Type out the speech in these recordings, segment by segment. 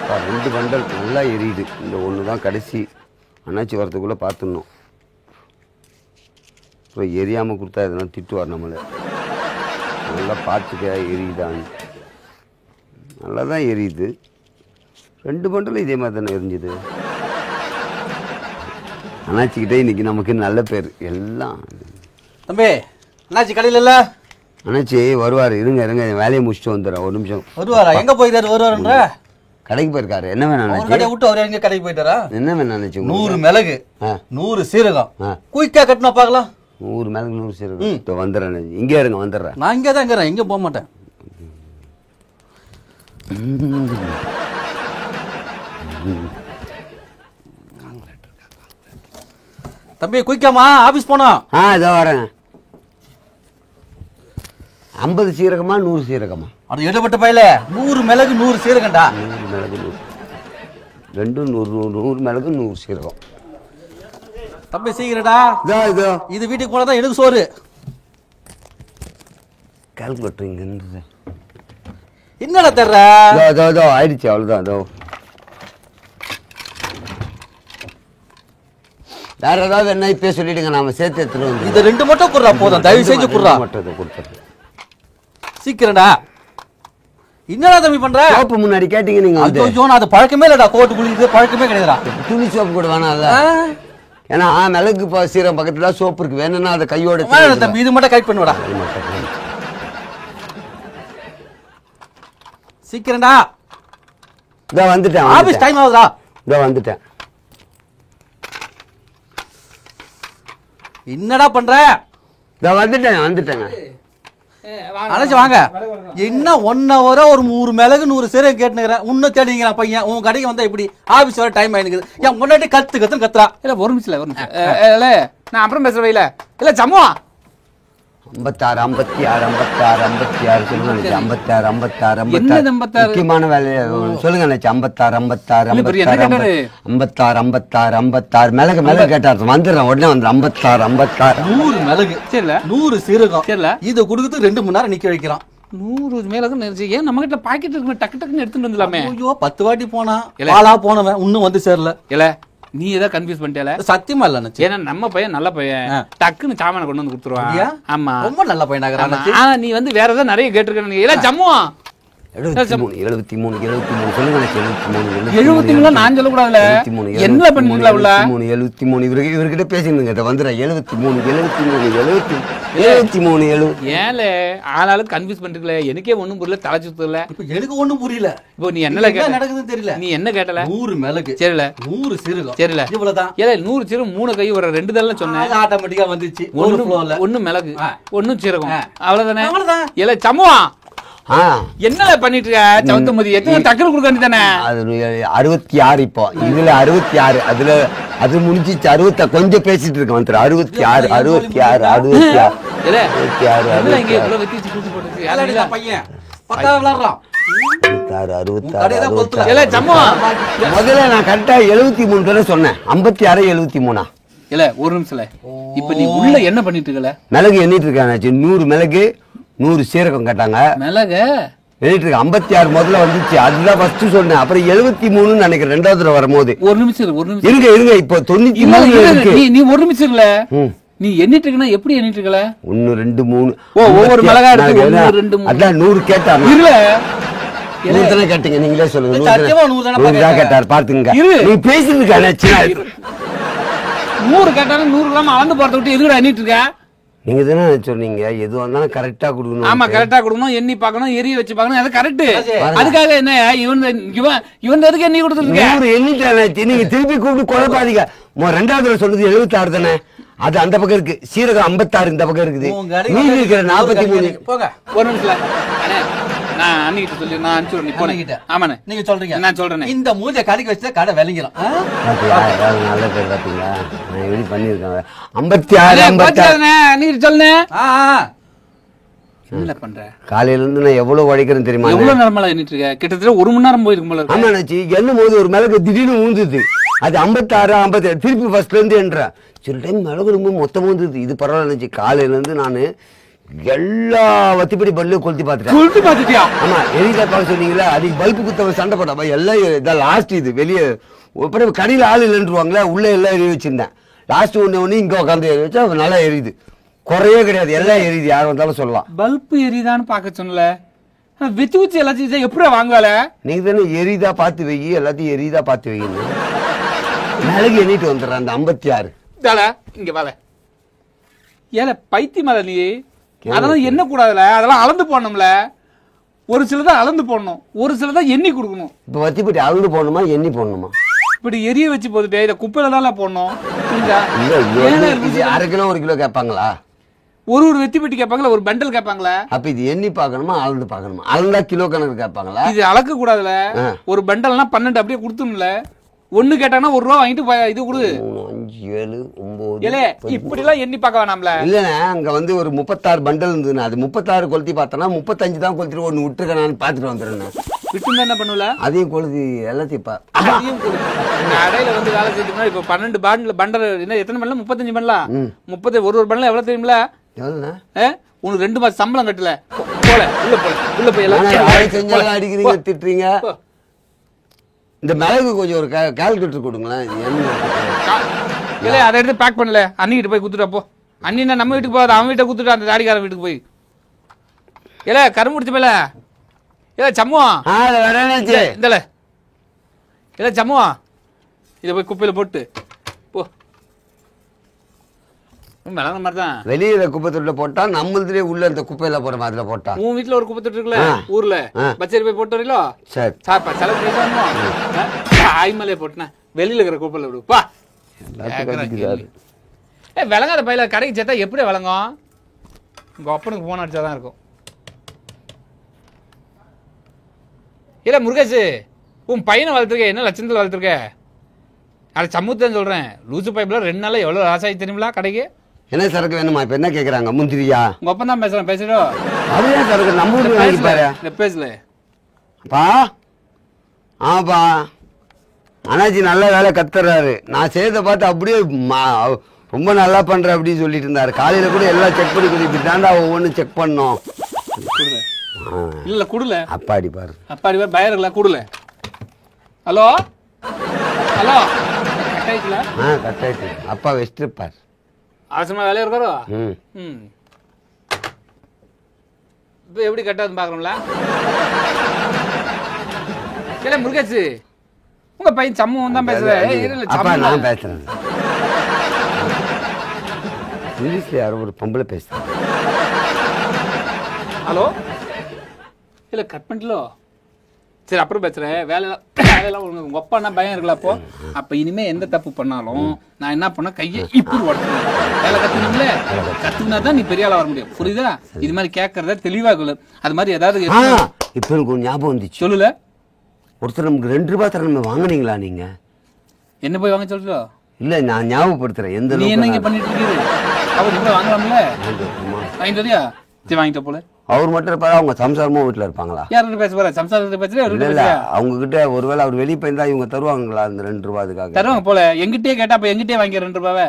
2 bundle நல்லா எரியுது. இந்த ஒன்று தான் கடைசி. அண்ணாச்சி வரத்துக்குள்ளே பார்த்துடணும். இப்போ எரியாமல் கொடுத்தா இதெல்லாம் திட்டுவார் நம்மளை. நல்லா பார்த்துக்க எரியுதான்னு. நல்லா தான் எரியுது. 2 பண்டலும் இதே மாதிரி தானே எரிஞ்சுது. அண்ணாச்சிக்கிட்டே இன்னைக்கு நமக்கு நல்ல பேர் எல்லாம். தம்பி அண்ணாச்சி கடையில் இல்லை? அண்ணாச்சி வருவார். இருங்க வேலையை முடிச்சுட்டு வந்துடுறேன். ஒரு நிமிஷம். வருவாரா? எங்கே போயிருக்காரு? வருவாருன்ற கடைக்கு போயிருக்காரு. என்ன வேணும்? கடையை விட்டு அவர் எங்கே கடைக்கு போயிட்டாரா? என்ன வேணும் அண்ணாச்சி? 100 மிளகு 100 சீரகம் குயிக்கா கட்டினா பார்க்கலாம். 100 மிளகு 100 சீரகம். இப்போ வந்துடுறேன். இங்கே இருங்க, வந்துடுறேன். நான் இங்கே தான் இருக்கிறேன், எங்கே போக மாட்டேன். தம்பி குயிக்காமா, ஆபீஸ் போனோம். இதோ வரேங்க. 50 சீரகமா 100 சீரகமா? அது எடுபட்ட பையில 100 மிளகு 100 சீரகம்டா. 100 மிளகு 100 ரெண்டும் 100 மிளகு 100 சீரகம். தம்பி சீக்கிரடா. இதோ இது வீட்டுக்கு போனதான் எனக்கு சோறு. கால்குலேட்டர் இங்க இருந்தது. என்னடா தர்ற? இதோ ஆயிடுச்சு. அவ்வளோதான். இதோ வேற ஏதாவது என்ன இப்பயே சொல்லிடுங்க, நாம சேர்த்து எடுத்துட்டு வந்து. இது 2 மட்டும் குடுறா போதும், தயவு செஞ்சு குடுறா. மட்டும் கொடுத்துறேன். சீக்கிரம்டா. என்னடா தம்பி பண்ற? சோப்பு முன்னாடி கேட்டீங்க நீங்க. ஐயோ நான் அது பழக்கமே இல்லடா. கோட்டு குளிக்கிறது பழக்கமே கிடையாதுடா. துணி சோப்பு கூட வேணாம்ல. ஏன்னா மிளகு சீரகம் பக்கத்துல சோப்பு இருக்கு. வேணும்னா அதை கையோட தம்பி இது மட்டும் கரெக்ட் பண்ணுடா. சீக்கிரம்டா. இதோ வந்துட்டேன். ஆபீஸ் டைம் ஆகுதா? இதோ வந்துட்டேன். என்னடா பண்ற? இதோ வந்துட்டேங்க. அழைச்சு வாங்க. என்ன 1 ஹவரா ஒரு 100 மிளகு 100 சீரகம் கேட்டுக்கிறேன். இன்னும் தேடிங்கிறான் பையன். உன் கடைக்கு வந்தா இப்படி ஆபீஸ் வர டைம் ஆயிடுது. என் முன்னாடி கத்துறா. இல்ல ஒரு நிமிஷம் நான் அப்புறம் பேசுறேன். இல்ல ஜம்முவா 56 56 56 56 சொல்லுங்க. 56 56 56 முக்கியமான வேலையை சொல்லுங்க. 56 56 56 56 56 மிளகு கேட்டாரு. வந்துடுறேன் உடனே வந்து 56 56 100 மிளகு 100 சீரகம். இதை கொடுக்குறது 2 மணி நேரம் நிக்க வைக்கிறான். 100 மிளகு நினைச்சு ஏன் நம்ம கிட்ட பாக்கெட் இருக்கு, டக்கு டக்குன்னு எடுத்துட்டு வந்துடலாமே. ஐயோ 10 வாட்டி போனா பாலா போனவன் இன்னும் வந்து சேரல. இல்ல நீ ஏதாவது கன்ஃபியூஸ் பண்ணிட்டல? சத்தியமா இல்ல. ஏன்னா நம்ம பையன் நல்ல பையன், டக்குன்னு சாமான கொண்டு வந்து கொடுத்துருவான். ஆமா ரொம்ப நல்ல பையனாகிறான். ஆனா நீ வந்து வேற ஏதாவது நிறைய கேட்டிருக்க. இல்ல ஜம்முவா 73 சொல்லுங்க. 73 நான் சொல்லக்கூடாதுல. என்ன பண்ணீங்களா? 73 இவர்கிட்ட பேசிருந்துங்க. வந்துடுறேன். 73 ஏல ஆனாலும் கன்ஃபியூஸ் பண்ணிருக்கல. எனக்கே ஒண்ணும் புரியல, தலை சுத்தல. இப்ப எனக்கு ஒண்ணும் புரியல. இப்போ நீ என்ன நடக்குதுன்னு தெரியல. நீ என்ன கேட்டல? 100 மிளகு சரில 100 சீரகம் சரில இவ்வளவுதான். ஏல 100 சீரகம் 3 கை வர 2 தடவை சொன்னேன். ஆட்டோமேட்டிக்கா வந்துச்சு. ஒண்ணு மிளகு 1 சீரகம் அவ்வளவுதானே. அவ்வளவுதான். ஏல சம்முவா என்னல பண்ணிட்டு இருக்க? சவுத்தமதி எத்தனை டக்கர் கொடுக்க வேண்டியதானே? அது 66. இப்போ இதுல 66. அதுல அது முடிஞ்சிச்சு. 60 கொஞ்சம் பேசிட்டு இருக்க வந்து 66 66 66 இல்ல இங்க இவ்வளவு வெட்டிச்சு கூட்டி போட்டுச்சு. யாரடா பையன் 10 விளையாடுறான். 66 ஏல சம்முவா முதல்ல நான் கரெக்டா 73 தடவை சொன்னேன். 56 73. இல்ல ஒரு நிமிஷம்ல. இப்ப நீ உள்ள என்ன பண்ணிட்டு இருக்கல? மிளகு எண்ணிட்டு இருக்காங்க. 100 மிளகு 100 சீரகம் கேட்டாங்க. மிளகு எண்ணிட்டு இருக்க. 56 முதல்ல வந்துச்சு. அதுதான் ஃபர்ஸ்ட் சொன்னேன். அப்புறம் 73 நினைக்கிறேன் ரெண்டாவது தடவை வரும்போது. ஒரு நிமிஷம் இருங்க. இப்போ 93 இருக்கு. நீ ஒரு நிமிஷம் இல்ல. நீ எண்ணிட்டு இருக்கனா? எப்படி எண்ணிட்டு இருக்கல? 1 2 3. ஒவ்வொரு மிளகா இருக்கு. 1 2 3. அதான் 100 கேட்டாங்க. இல்ல 100 தானே கேட்டீங்க. நீங்களே சொல்லுங்க. 100 தான் கேட்டார். பாத்துங்க. நீ பேசிட்டு இருக்க. 100 கேட்டாலும் 100 கிராம் அளந்து போறத விட்டு எதுக்குடா எண்ணிட்டு இருக்க? நீங்க தானே சொன்னீங்க எதுவா இருந்தாலும் கரெக்டா கொடுக்கணும். ஆமா கரெக்டா கொடுக்கணும். எண்ணி பார்க்கணும், எரிய வச்சு பார்க்கணும். அது கரெக்ட். அதுக்காக என்ன இவன் எதுக்கு எண்ணி கொடுத்துருங்க? 100 எண்ணிட்டு நீங்க திருப்பி கூப்பிட்டு குழப்பாதீங்க. ரெண்டாவது தடவை சொல்றது 76 தானே. அது அந்த பக்கம் இருக்கு. சீரகம் 56 இந்த பக்கம் இருக்குது. நீங்க இருக்கிற 43. போங்க ஒரு நிமிஷம். நான் அன்னிக்கிட்ட சொல்லி நான் அனுப்பிச்சு நீ போனீங்க. ஆமாண்ணே நீங்க சொல்றீங்க. நான் சொல்றேன். இந்த மூஞ்ச கடைக்கு வச்சு கடை விளங்கிடும். நல்ல பேர் பாத்தீங்களா? நான் எப்படி பண்ணிருக்கேன். 56 அன்னிக்கிட்ட சொல்லுனே. என்ன பண்ற? காலையில இருந்து நான் எவ்வளவு உழைக்கிறேன் தெரியுமா? எவ்வளவு நேரமா எண்ணிட்டு இருக்க? கிட்டத்தட்ட 1 மணி நேரம் போயிருக்கும் போல. ஆமா நினைச்சு எண்ணும் போது ஒரு மிளகு திடீர்னு ஊந்துது. அது 56 57 திருப்பி ஃபர்ஸ்ட்ல இருந்து என்ற சில டைம் மிளகு ரொம்ப மொத்தமா இருந்தது. இது பரவாயில்ல நினைச்சு காலையில இருந்து நான் எல்லா வத்திப்படி பல்லையும் கொளுத்தி பார்த்துட்டேன். கொளுத்தி பார்த்துட்டியா? ஆமா, எரிதா பார்க்க சொன்னீங்களா, அதுக்கு பல்பு குத்த சண்டை போட்டா எல்லாம் இதான் லாஸ்ட். இது வெளியே அப்புறம் கடையில் ஆள் இல்லைன்றுவாங்களே, உள்ளே எல்லாம் எரிய வச்சிருந்தேன். லாஸ்ட் ஒன்று இங்கே உட்காந்து எரி வச்சா நல்லா எரியுது, குறையே கிடையாது, எல்லாம் எரியுது, யார் வந்தாலும் சொல்லலாம். பல்பு எரியுதான்னு பார்க்க சொன்னல, வெத்தி ஊச்சி எல்லாத்தையும் எப்படி வாங்குவால? நீங்க தானே எரிதா பார்த்து வை, எல்லாத்தையும் எரிதா பார்த்து வைங்க. மிளகு எண்ணிட்டு வந்துடுறேன் அந்த 56. இங்க வாழ ஏல பைத்தி மேல நீ அதெல்லாம் என்ன கூடாதுல, அதெல்லாம் அளந்து போடணும்ல. ஒரு சிலதான் அளந்து போடணும், ஒரு சிலதான் எண்ணி கொடுக்கணும். இப்ப வத்திப்பட்டி அளந்து போடணுமா எண்ணி போடணுமா? இப்படி எரிய வச்சு போட்டுட்டு இதை குப்பையில தான் போடணும். இது 1/2 கிலோ 1 கிலோ கேட்பாங்களா? ஒரு வெத்தி பெட்டி கேட்பாங்களா, ஒரு பண்டல் கேட்பாங்களா? அப்ப இது எண்ணி பார்க்கணுமா அளந்து பார்க்கணுமா? அளந்தா கிலோ கணக்கு கேட்பாங்களா? இது அளக்க கூடாதுல, ஒரு பண்டல்னா 12 அப்படியே கொடுத்துணும்ல. ஒண்ணு கேட்டாங்கன்னா 1 ரூபா வாங்கிட்டு இது கொடு. 3, 5, 7, 9. இப்படி எல்லாம் எண்ணி பார்க்க வேணாம்ல. இல்லண்ணே, அங்க வந்து ஒரு 36 பண்டல் இருந்ததுன்னா அது 36 கொளுத்தி பார்த்தோன்னா 35 தான் கொளுத்திட்டு ஒண்ணு விட்டுருக்கேன் பார்த்துட்டு வந்துடுறேன். விட்டு என்ன பண்ணுவல? அதையும் கொளுத்தி எல்லாத்தையும் கடையில வந்து வேலை செய்யணும்னா இப்ப 12 பண்டல் என்ன எத்தனை பண்ணலாம்? 35 பண்ணலாம். 30 ஒரு பண்டல் எவ்வளவு தெரியுமில? உனக்கு 2 மாசம் சம்பளம் கட்டல. போல உள்ள போய் எல்லாம் அடிக்கிறீங்க, திட்டுறீங்க. இந்த மிளகு கொஞ்சம் ஒரு கால்குலேட்டர் கொடுங்களேன். இல்ல அதை எடுத்து பேக் பண்ணல, அண்ணிக்கிட்ட போய் குத்துட்டு போ. அண்ணினா நம்ம வீட்டுக்கு போகாது, அவன் வீட்டை குத்துட்டு அந்த தாடிக்காரன் வீட்டுக்கு போய். இல்ல கரும்பு முடிச்ச மேல இல்ல சம்முவா இந்தல இல்ல சம்முவா இதை போய் குப்பையில போட்டு போ. மிளகு மாதிரிதான் வெளியில குப்பை தொட்டில போட்டா, நம்மளதுலயே உள்ள இந்த குப்பையில போற மாதிரி போட்டா. உன் வீட்டுல ஒரு குப்பை தொட்டி இருக்குல்ல ஊர்ல, பச்சரி போய் போட்டு வரீங்களோ? சரி சாப்பா செலவு பேசணும். ஆய்மலையே போட்டுனேன், வெளியில இருக்கிற குப்பையில விடுப்பா. விளங்காத பையில கடைக்கு சேர்த்தா எப்படி விளங்கும்? உங்க அப்பனுக்கு போன் அடிச்சாதான் இருக்கும். இல்ல முருகேஷ், உன் பையனை வளர்த்துருக்க, என்ன லட்சத்தில் வளர்த்துருக்க? அது சமூகத்தான் சொல்றேன். லூசு பைப்ல 2 நாள்ல எவ்வளவு ஆசாயி தெரியுங்களா கடைக்கு? என்ன சரக்கு வேணுமா? இப்ப என்ன கேக்குறாங்க? முந்திரியா? உங்க அப்பா தான் பேசுறேன். பேசுறோம் அதுதான் சரக்கு நம்ம ஊருக்கு வாங்கி பாரு. பேசல பா. ஆப்பா, அண்ணாச்சி நல்ல வேலை கத்துறாரு. நான் செய்யறத பார்த்து அப்படியே ரொம்ப நல்லா பண்ற அப்படின்னு சொல்லிட்டு இருந்தாரு. காலையில கூட எல்லாம் செக் பண்ணி இப்படி தாண்டா ஒவ்வொன்றும் செக் பண்ணோம். இல்ல குடுல அப்பாடி பாரு, அப்பாடி பாரு, பயம் இருக்குல்ல, குடுல. ஹலோ ஹலோ, கட் ஆயிடுச்சுல? கட் ஆயிடுச்சு. அப்பா வச்சிருப்பார், அவசரமா வேலையா இருக்காரோ? இப்ப எப்படி கட்டாதுன்னு பாக்குறோம்ல. இல்ல முருகேஷ், உங்க பையன் சம்மு தான் பேசுறேன். அப்பா நான் பேசுறேன். இங்கிலீஷ்ல யாரும் ஒரு பொம்பளை பேசுறேன். ஹலோ, இல்ல கட் பண்ணிட்டோ? சரி அப்புறம் பேசுறேன். வேலையெல்லாம் உங்க அப்பா பயம் இருக்குல்ல? அப்ப இனிமே எந்த தப்பு பண்ணாலும் நான் என்ன பண்ண, கையை இப்படி உடச்சு வேலை கத்துக்கணும்ல. கத்துக்கினாதான் நீ பெரிய ஆளா வர முடியும், புரியுதா? இது மாதிரி கேட்கறத தெளிவா கொள்ளு. அது மாதிரி ஏதாவது இப்ப எனக்கு ஒரு ஞாபகம் வந்துச்சு. சொல்லுல. ஒருத்தர் நமக்கு 2 ரூபாய் தரணும் வாங்கினீங்களா நீங்க? என்ன போய் வாங்க சொல்றோம்? இல்ல நான் ஞாபகப்படுத்துறேன். எந்த நீ என்ன இங்க பண்ணிட்டு இருக்கீங்க? அவர் இங்க வாங்கலாம்ல, வாங்கிட்டு வரியா? சரி வாங்கிட்டு போல. அவர் மட்டும் இருப்பாரு, அவங்க சம்சாரமும் வீட்டுல இருப்பாங்களா? யாரு பேச போற? சம்சாரத்தை பேசுற அவங்க கிட்ட ஒருவேளை அவர் வெளியே போயிருந்தா இவங்க தருவாங்களா அந்த 2 ரூபாய்? அதுக்காக தருவாங்க போல. எங்கிட்டே கேட்டா அப்ப எங்கிட்டே வாங்கி 2 ரூபாவை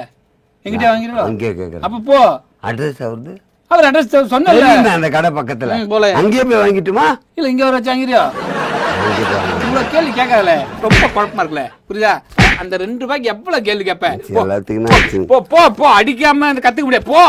எங்கிட்டே வாங்கிடுவோம். அங்கே கேட்கறேன். அப்ப போ. அட்ரஸ் அவருது, அவர் அட்ரஸ் சொன்னல அந்த கடை பக்கத்துல போல. அங்கேயே போய் வாங்கிட்டுமா? இல்ல இங்க வர வச்சு வாங்கிறியா? இவ்வளவு கேள்வி கேட்காதல, ரொம்ப குழப்பமா இருக்குல்ல, புரியுதா? அந்த 2 ரூபாய்க்கு எவ்வளவு கேள்வி கேட்பேன். போ போ போ, அடிக்காம கத்துக்க முடியாது. போ.